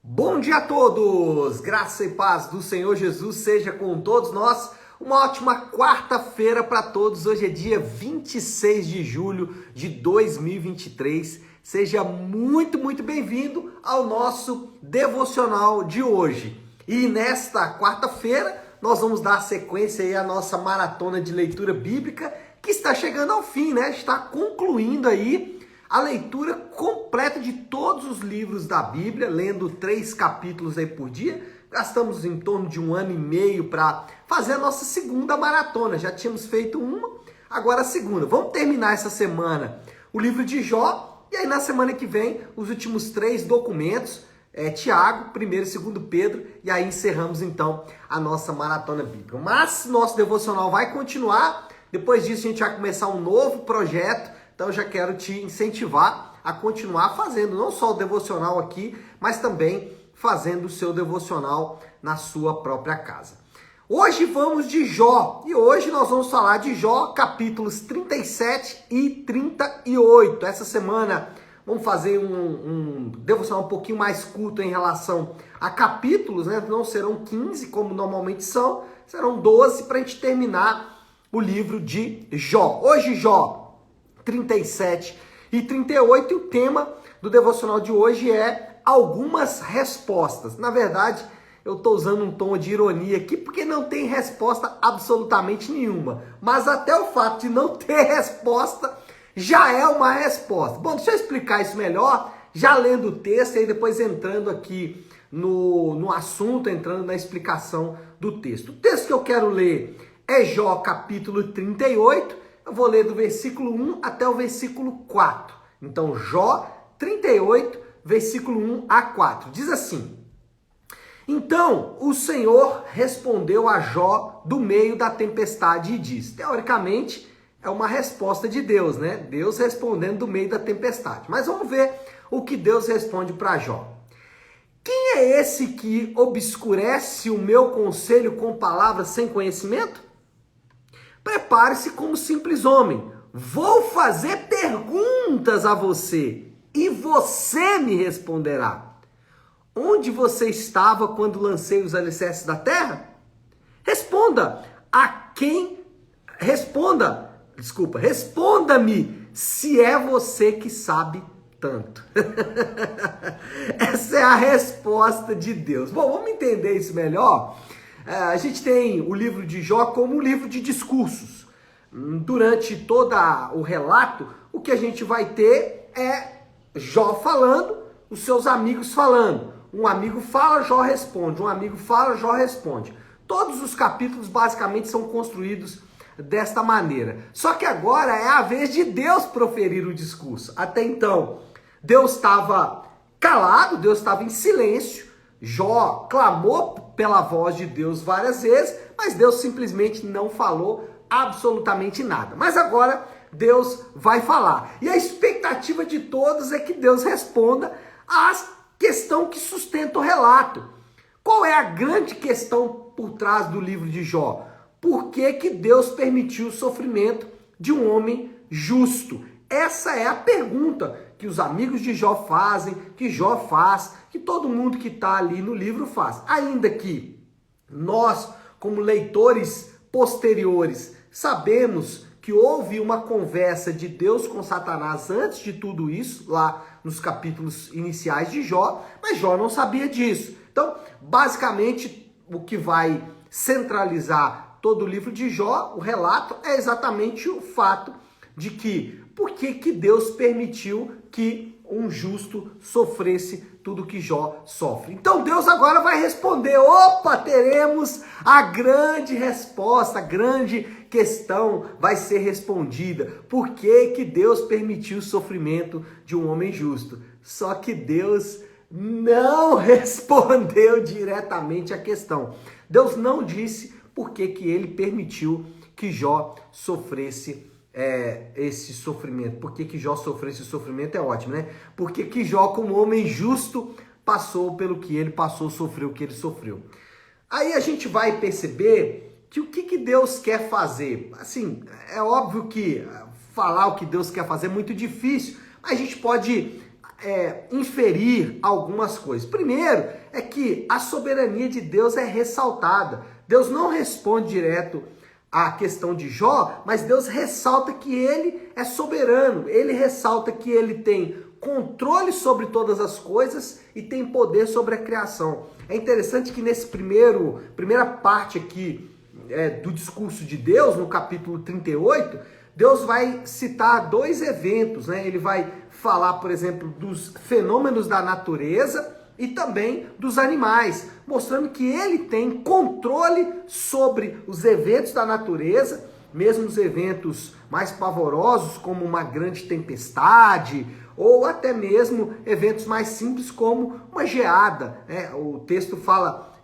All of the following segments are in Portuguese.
Bom dia a todos! Graça e paz do Senhor Jesus seja com todos nós. Uma ótima quarta-feira para todos. Hoje é dia 26 de julho de 2023. Seja muito bem-vindo ao nosso devocional de hoje. E nesta quarta-feira nós vamos dar sequência aí à nossa maratona de leitura bíblica que está chegando ao fim, né? Está concluindo aí a leitura completa de todos os livros da Bíblia, lendo 3 capítulos aí por dia. Gastamos em torno de 1 ano e meio para fazer a nossa segunda maratona. Já tínhamos feito uma, agora a segunda. Vamos terminar essa semana o livro de Jó, e aí na semana que vem os últimos 3 documentos, Tiago, 1º e 2º Pedro, e aí encerramos então a nossa maratona bíblica. Mas nosso devocional vai continuar. Depois disso a gente vai começar um novo projeto. Então eu já quero te incentivar a continuar fazendo não só o devocional aqui, mas também fazendo o seu devocional na sua própria casa. Hoje vamos de Jó, e hoje nós vamos falar de Jó, capítulos 37 e 38. Essa semana vamos fazer um devocional um pouquinho mais curto em relação a capítulos, né? Não serão 15 como normalmente são, serão 12 para a gente terminar o livro de Jó. Hoje Jó 37 e 38, e o tema do devocional de hoje é algumas respostas. Na verdade, eu estou usando um tom de ironia aqui, porque não tem resposta absolutamente nenhuma. Mas até o fato de não ter resposta já é uma resposta. Bom, deixa eu explicar isso melhor, já lendo o texto e aí depois entrando aqui no assunto, entrando na explicação do texto. O texto que eu quero ler é Jó capítulo 38, eu vou ler do versículo 1 até o versículo 4. Então, Jó 38, versículo 1 a 4. Diz assim: Então o Senhor respondeu a Jó do meio da tempestade e diz. Teoricamente, é uma resposta de Deus, né? Deus respondendo do meio da tempestade. Mas vamos ver o que Deus responde para Jó. Quem é esse que obscurece o meu conselho com palavras sem conhecimento? Prepare-se como simples homem. Vou fazer perguntas a você e você me responderá. Onde você estava quando lancei os alicerces da terra? Responda-me se é você que sabe tanto. Essa é a resposta de Deus. Bom, vamos entender isso melhor. A gente tem o livro de Jó como um livro de discursos. Durante todo o relato, o que a gente vai ter é Jó falando, os seus amigos falando. Um amigo fala, Jó responde. Um amigo fala, Jó responde. Todos os capítulos basicamente são construídos desta maneira. Só que agora é a vez de Deus proferir o discurso. Até então, Deus estava calado, Deus estava em silêncio. Jó clamou pela voz de Deus várias vezes, mas Deus simplesmente não falou absolutamente nada. Mas agora Deus vai falar. E a expectativa de todos é que Deus responda à questão que sustenta o relato. Qual é a grande questão por trás do livro de Jó? Por que que Deus permitiu o sofrimento de um homem justo? Essa é a pergunta que os amigos de Jó fazem, que Jó faz, que todo mundo que está ali no livro faz. Ainda que nós, como leitores posteriores, sabemos que houve uma conversa de Deus com Satanás antes de tudo isso, lá nos capítulos iniciais de Jó, mas Jó não sabia disso. Então, basicamente, o que vai centralizar todo o livro de Jó, o relato, é exatamente o fato de que por que Deus permitiu que um justo sofresse tudo que Jó sofre. Então Deus agora vai responder, teremos a grande resposta, a grande questão vai ser respondida. Por que que Deus permitiu o sofrimento de um homem justo? Só que Deus não respondeu diretamente a questão. Deus não disse por que que ele permitiu que Jó sofresse esse sofrimento. Por que que Jó sofreu esse sofrimento é ótimo, né? Porque que Jó, como homem justo, passou pelo que ele passou, sofreu o que ele sofreu. Aí a gente vai perceber que o que Deus quer fazer. Assim, é óbvio que falar o que Deus quer fazer é muito difícil, mas a gente pode inferir algumas coisas. Primeiro é que a soberania de Deus é ressaltada. Deus não responde direto à questão de Jó, mas Deus ressalta que ele é soberano. Ele ressalta que ele tem controle sobre todas as coisas e tem poder sobre a criação. É interessante que nesse primeira parte aqui do discurso de Deus, no capítulo 38, Deus vai citar dois eventos, né? Ele vai falar, por exemplo, dos fenômenos da natureza e também dos animais, mostrando que ele tem controle sobre os eventos da natureza, mesmo os eventos mais pavorosos, como uma grande tempestade, ou até mesmo eventos mais simples, como uma geada, né? O texto fala,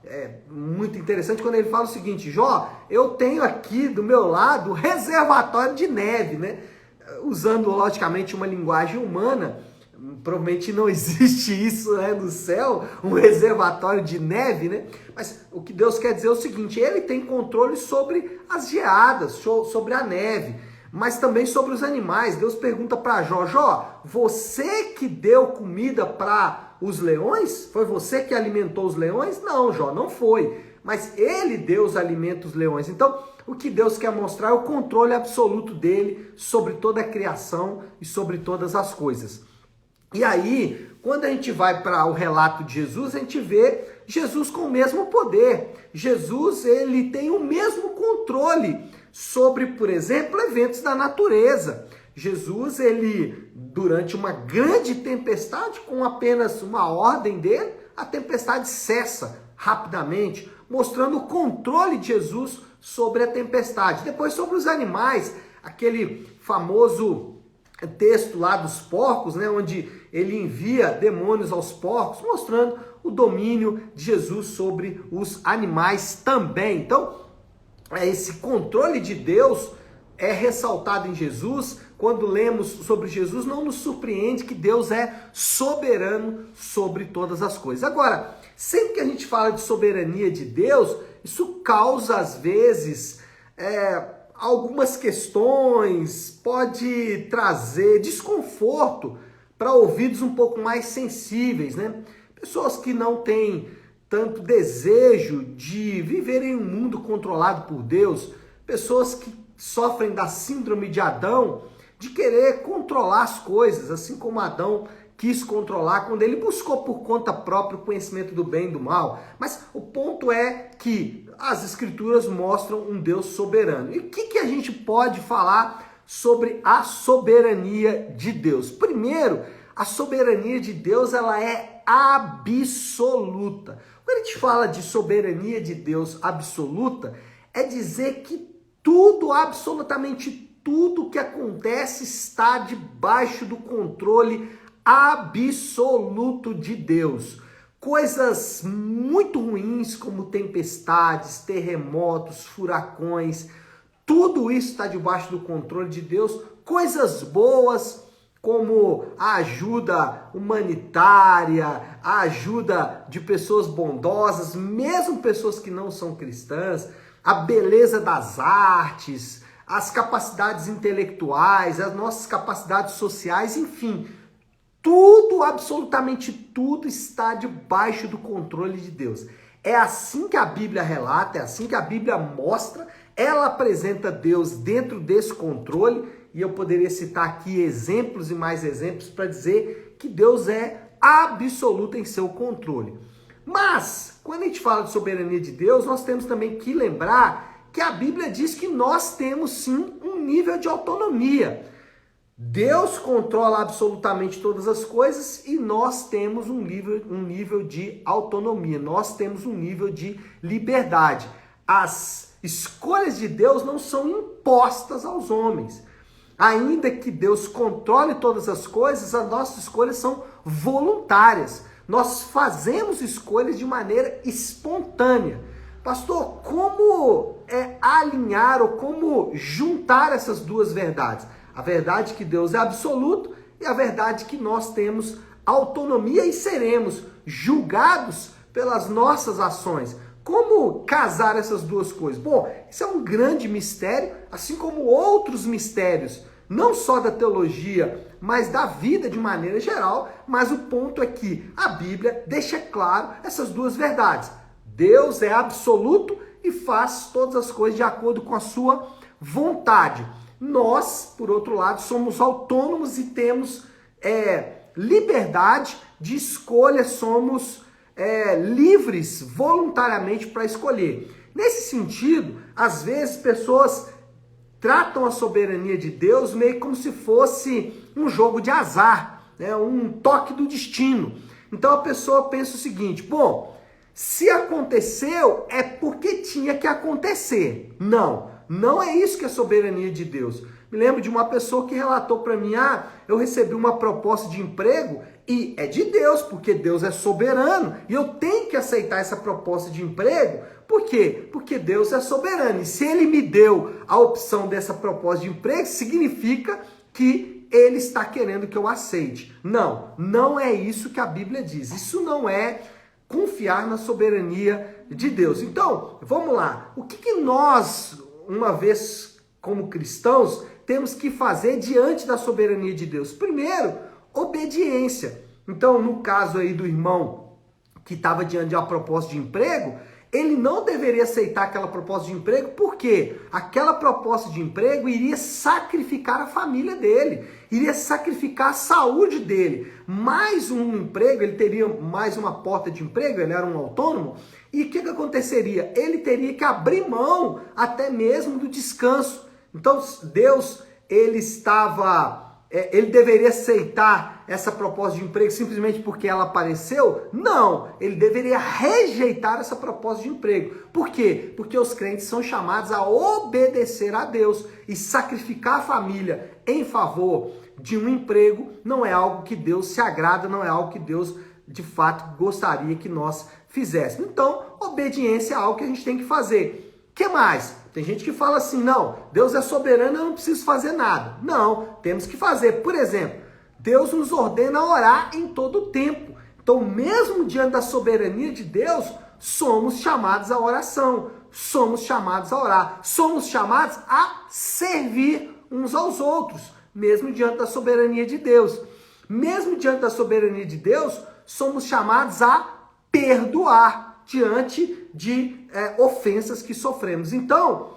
muito interessante, quando ele fala o seguinte: Jó, eu tenho aqui do meu lado reservatório de neve, né? Usando, logicamente, uma linguagem humana. Provavelmente não existe isso, né, no céu, um reservatório de neve, né? Mas o que Deus quer dizer é o seguinte: ele tem controle sobre as geadas, sobre a neve, mas também sobre os animais. Deus pergunta para Jó: Jó, você que deu comida para os leões? Foi você que alimentou os leões? Não, Jó, não foi. Mas ele deu os alimentos aos leões. Então, o que Deus quer mostrar é o controle absoluto dele sobre toda a criação e sobre todas as coisas. E aí, quando a gente vai para o relato de Jesus, a gente vê Jesus com o mesmo poder. Jesus, ele tem o mesmo controle sobre, por exemplo, eventos da natureza. Jesus, ele, durante uma grande tempestade, com apenas uma ordem dele, a tempestade cessa rapidamente, mostrando o controle de Jesus sobre a tempestade. Depois, sobre os animais, aquele famoso texto lá dos porcos, né, onde ele envia demônios aos porcos, mostrando o domínio de Jesus sobre os animais também. Então, esse controle de Deus é ressaltado em Jesus. Quando lemos sobre Jesus, não nos surpreende que Deus é soberano sobre todas as coisas. Agora, sempre que a gente fala de soberania de Deus, isso causa, às vezes, algumas questões, pode trazer desconforto para ouvidos um pouco mais sensíveis, né? Pessoas que não têm tanto desejo de viver em um mundo controlado por Deus, pessoas que sofrem da síndrome de Adão, de querer controlar as coisas, assim como Adão quis controlar quando ele buscou por conta própria o conhecimento do bem e do mal. Mas o ponto é que as escrituras mostram um Deus soberano. E o que a gente pode falar sobre a soberania de Deus? Primeiro, a soberania de Deus, ela é absoluta. Quando a gente fala de soberania de Deus absoluta, é dizer que tudo, absolutamente tudo que acontece está debaixo do controle absoluto de Deus. Coisas muito ruins como tempestades, terremotos, furacões, tudo isso está debaixo do controle de Deus. Coisas boas como a ajuda humanitária, a ajuda de pessoas bondosas, mesmo pessoas que não são cristãs, a beleza das artes, as capacidades intelectuais, as nossas capacidades sociais, enfim, tudo, absolutamente tudo está debaixo do controle de Deus. É assim que a Bíblia relata, é assim que a Bíblia mostra, ela apresenta Deus dentro desse controle, e eu poderia citar aqui exemplos e mais exemplos para dizer que Deus é absoluto em seu controle. Mas, quando a gente fala de soberania de Deus, nós temos também que lembrar que a Bíblia diz que nós temos sim um nível de autonomia. Deus controla absolutamente todas as coisas e nós temos um nível de autonomia, nós temos um nível de liberdade. As escolhas de Deus não são impostas aos homens. Ainda que Deus controle todas as coisas, as nossas escolhas são voluntárias. Nós fazemos escolhas de maneira espontânea. Pastor, como alinhar ou como juntar essas duas verdades? A verdade que Deus é absoluto e a verdade que nós temos autonomia e seremos julgados pelas nossas ações. Como casar essas duas coisas? Bom, isso é um grande mistério, assim como outros mistérios não só da teologia, mas da vida de maneira geral. Mas o ponto é que a Bíblia deixa claro essas duas verdades. Deus é absoluto e faz todas as coisas de acordo com a sua vontade. Nós, por outro lado, somos autônomos e temos liberdade de escolha, somos livres voluntariamente para escolher. Nesse sentido, às vezes pessoas tratam a soberania de Deus meio como se fosse um jogo de azar, né? Um toque do destino. Então a pessoa pensa o seguinte: bom, se aconteceu é porque tinha que acontecer. Não é isso que é soberania de Deus. Me lembro de uma pessoa que relatou para mim: eu recebi uma proposta de emprego e é de Deus, porque Deus é soberano e eu tenho que aceitar essa proposta de emprego. Por quê? Porque Deus é soberano. E se Ele me deu a opção dessa proposta de emprego, significa que Ele está querendo que eu aceite. Não é isso que a Bíblia diz. Isso não é confiar na soberania de Deus. Então, vamos lá. O que nós, uma vez como cristãos, temos que fazer diante da soberania de Deus? Primeiro, obediência. Então, no caso aí do irmão que estava diante de uma proposta de emprego, ele não deveria aceitar aquela proposta de emprego, porque aquela proposta de emprego iria sacrificar a família dele, iria sacrificar a saúde dele. Mais um emprego, ele teria mais uma porta de emprego, ele era um autônomo, e o que aconteceria? Ele teria que abrir mão até mesmo do descanso. Então Deus, ele deveria aceitar essa proposta de emprego simplesmente porque ela apareceu? Não, ele deveria rejeitar essa proposta de emprego. Por quê? Porque os crentes são chamados a obedecer a Deus, e sacrificar a família em favor de um emprego não é algo que Deus se agrada, não é algo que Deus de fato gostaria que nós fizéssemos. Então, obediência é algo que a gente tem que fazer. O que mais? Tem gente que fala assim: não, Deus é soberano, eu não preciso fazer nada. Não, temos que fazer. Por exemplo, Deus nos ordena orar em todo o tempo. Então, mesmo diante da soberania de Deus, somos chamados à oração, somos chamados a orar, somos chamados a servir uns aos outros, mesmo diante da soberania de Deus. Mesmo diante da soberania de Deus, somos chamados a perdoar diante de ofensas que sofremos. Então,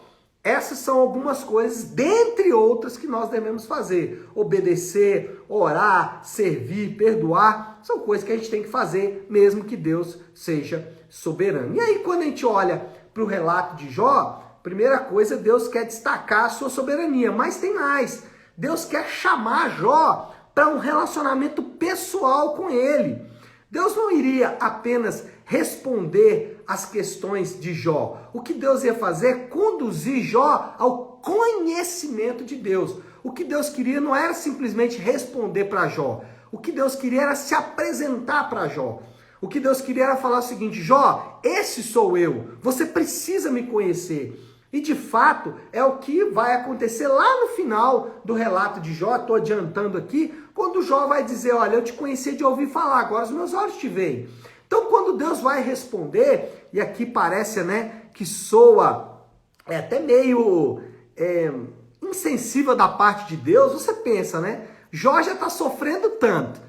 essas são algumas coisas, dentre outras, que nós devemos fazer. Obedecer, orar, servir, perdoar, são coisas que a gente tem que fazer, mesmo que Deus seja soberano. E aí, quando a gente olha para o relato de Jó, primeira coisa, Deus quer destacar a sua soberania, mas tem mais. Deus quer chamar Jó para um relacionamento pessoal com ele. Deus não iria apenas responder às questões de Jó. O que Deus ia fazer é conduzir Jó ao conhecimento de Deus. O que Deus queria não era simplesmente responder para Jó. O que Deus queria era se apresentar para Jó. O que Deus queria era falar o seguinte: Jó, esse sou eu. Você precisa me conhecer. E de fato é o que vai acontecer lá no final do relato de Jó. Estou adiantando aqui, quando Jó vai dizer: olha, eu te conheci de ouvir falar, agora os meus olhos te veem. Então, quando Deus vai responder, e aqui parece, que soa até meio insensível da parte de Deus, você pensa, Jó já está sofrendo tanto.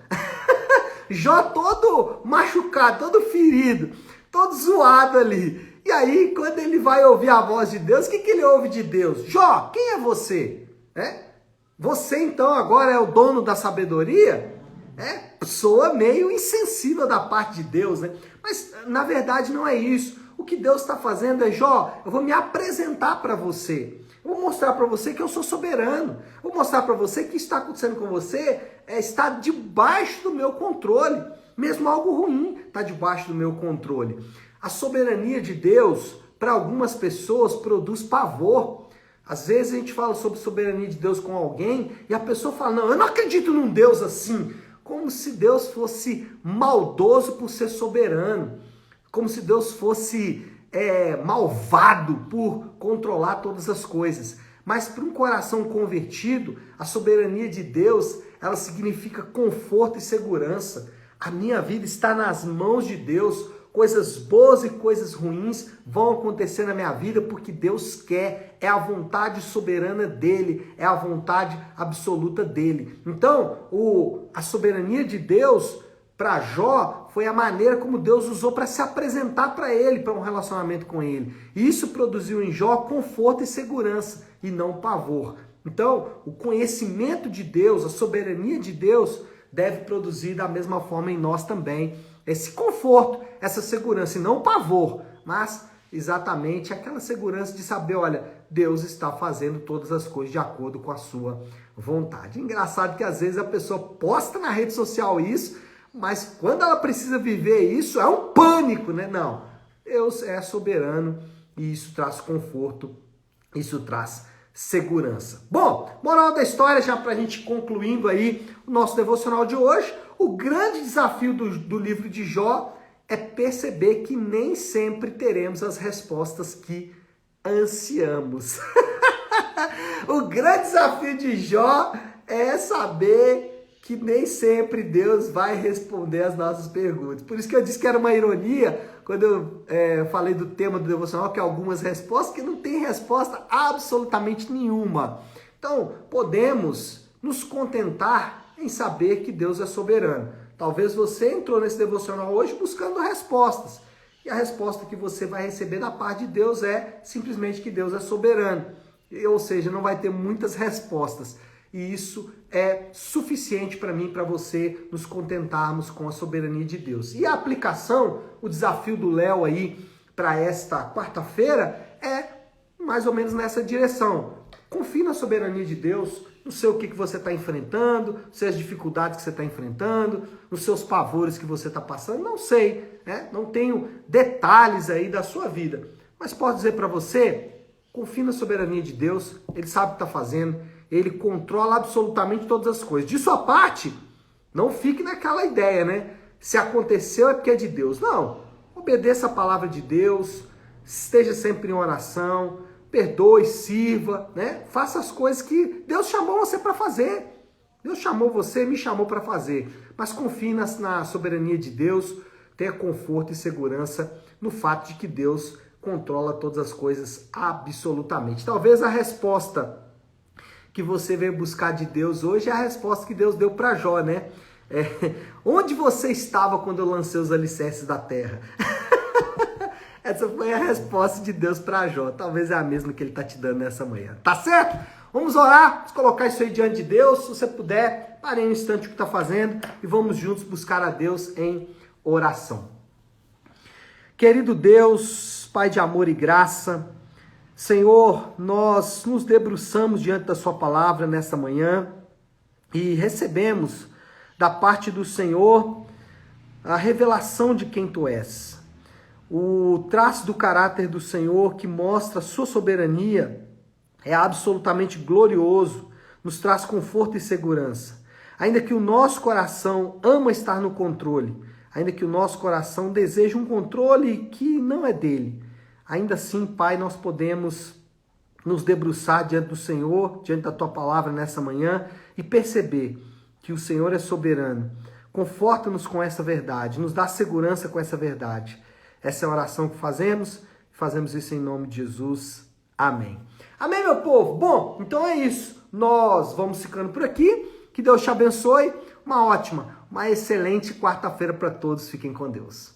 Jó todo machucado, todo ferido, todo zoado ali. E aí, quando ele vai ouvir a voz de Deus, o que ele ouve de Deus? Jó, quem é você? Você, então, agora é o dono da sabedoria? Soa meio insensível da parte de Deus, Mas, na verdade, não é isso. O que Deus está fazendo é: Jó, eu vou me apresentar para você. Eu vou mostrar para você que eu sou soberano. Eu vou mostrar para você que está acontecendo com você está debaixo do meu controle. Mesmo algo ruim está debaixo do meu controle. A soberania de Deus, para algumas pessoas, produz pavor. Às vezes a gente fala sobre soberania de Deus com alguém e a pessoa fala: não, eu não acredito num Deus assim. Como se Deus fosse maldoso por ser soberano. Como se Deus fosse malvado por controlar todas as coisas. Mas para um coração convertido, a soberania de Deus, ela significa conforto e segurança. A minha vida está nas mãos de Deus. coisas boas e coisas ruins vão acontecer na minha vida porque Deus quer, é a vontade soberana dele, é a vontade absoluta dele. Então, a soberania de Deus para Jó foi a maneira como Deus usou para se apresentar para ele, para um relacionamento com ele. E isso produziu em Jó conforto e segurança e não pavor. Então, o conhecimento de Deus, a soberania de Deus deve produzir da mesma forma em nós também esse conforto, essa segurança, e não pavor, mas exatamente aquela segurança de saber, olha, Deus está fazendo todas as coisas de acordo com a sua vontade. Engraçado que às vezes a pessoa posta na rede social isso, mas quando ela precisa viver isso, é um pânico, né? Não, Deus é soberano e isso traz conforto, isso traz segurança. Bom, moral da história, já para a gente concluindo aí o nosso devocional de hoje, o grande desafio do livro de Jó é perceber que nem sempre teremos as respostas que ansiamos. O grande desafio de Jó é saber que nem sempre Deus vai responder as nossas perguntas. Por isso que eu disse que era uma ironia quando eu falei do tema do devocional, que algumas respostas que não tem resposta absolutamente nenhuma. Então, podemos nos contentar em saber que Deus é soberano. Talvez você entrou nesse devocional hoje buscando respostas. E a resposta que você vai receber da parte de Deus é simplesmente que Deus é soberano. Ou seja, não vai ter muitas respostas. E isso é suficiente para mim e para você nos contentarmos com a soberania de Deus. E a aplicação, o desafio do Léo aí para esta quarta-feira é mais ou menos nessa direção. Confie na soberania de Deus, não sei o que você está enfrentando, não sei as dificuldades que você está enfrentando, nos seus pavores que você está passando, não sei, né? Não tenho detalhes aí da sua vida. Mas posso dizer para você, confie na soberania de Deus, Ele sabe o que está fazendo, Ele controla absolutamente todas as coisas. De sua parte, não fique naquela ideia, né? Se aconteceu é porque é de Deus. Não, obedeça a palavra de Deus, esteja sempre em oração, perdoe, sirva, né? Faça as coisas que Deus chamou você para fazer. Deus chamou você, me chamou para fazer. Mas confie na soberania de Deus, tenha conforto e segurança no fato de que Deus controla todas as coisas absolutamente. Talvez a resposta que você veio buscar de Deus hoje é a resposta que Deus deu para Jó, né? Onde você estava quando eu lancei os alicerces da terra? Essa foi a resposta de Deus para Jó. Talvez é a mesma que ele está te dando nessa manhã. Tá certo? Vamos orar, vamos colocar isso aí diante de Deus. Se você puder, pare um instante o que está fazendo e vamos juntos buscar a Deus em oração. Querido Deus, Pai de amor e graça, Senhor, nós nos debruçamos diante da sua palavra nesta manhã e recebemos da parte do Senhor a revelação de quem Tu és. O traço do caráter do Senhor que mostra a sua soberania é absolutamente glorioso, nos traz conforto e segurança. Ainda que o nosso coração ama estar no controle, ainda que o nosso coração deseja um controle que não é dele, ainda assim, Pai, nós podemos nos debruçar diante do Senhor, diante da Tua palavra nessa manhã e perceber que o Senhor é soberano. Conforta-nos com essa verdade, nos dá segurança com essa verdade. Essa é a oração que fazemos isso em nome de Jesus. Amém. Amém, meu povo? Bom, então é isso. Nós vamos ficando por aqui. Que Deus te abençoe. Uma ótima, uma excelente quarta-feira para todos. Fiquem com Deus.